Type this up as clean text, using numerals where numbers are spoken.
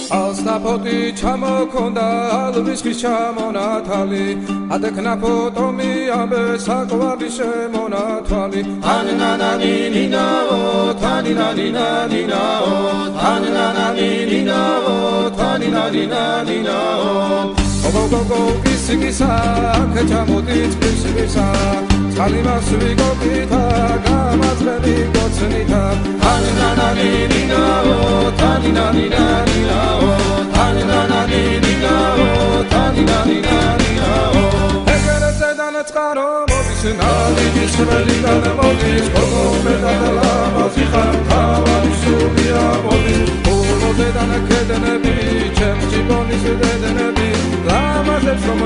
ალსნაფოთი ჩამოქონდა ალვისის ჩამონათალი ადექნა ფოტომი ამბე საყვარლის შემონათვალი თანინანანინინაო თანინანინანინაო თანინანანინინაო თანინანინანინაო გოგოგოგო კისიკისა ქეჩამოდით კისიკისა წყალიმას ვიგობითა გამაძღები გოცნითა თანინანანინინაო თანინანინანინაო თანინანანინინაო თანინანინანინაო ეგერეცედან წყარო მოდის ნალიჯის ველიდან მოდის გოგომედან ლამაზი ხარ თავარი სულია მოდის ულოდედან ქედნები ჩემ ჯიბონის დედნები ლამაზებს რომ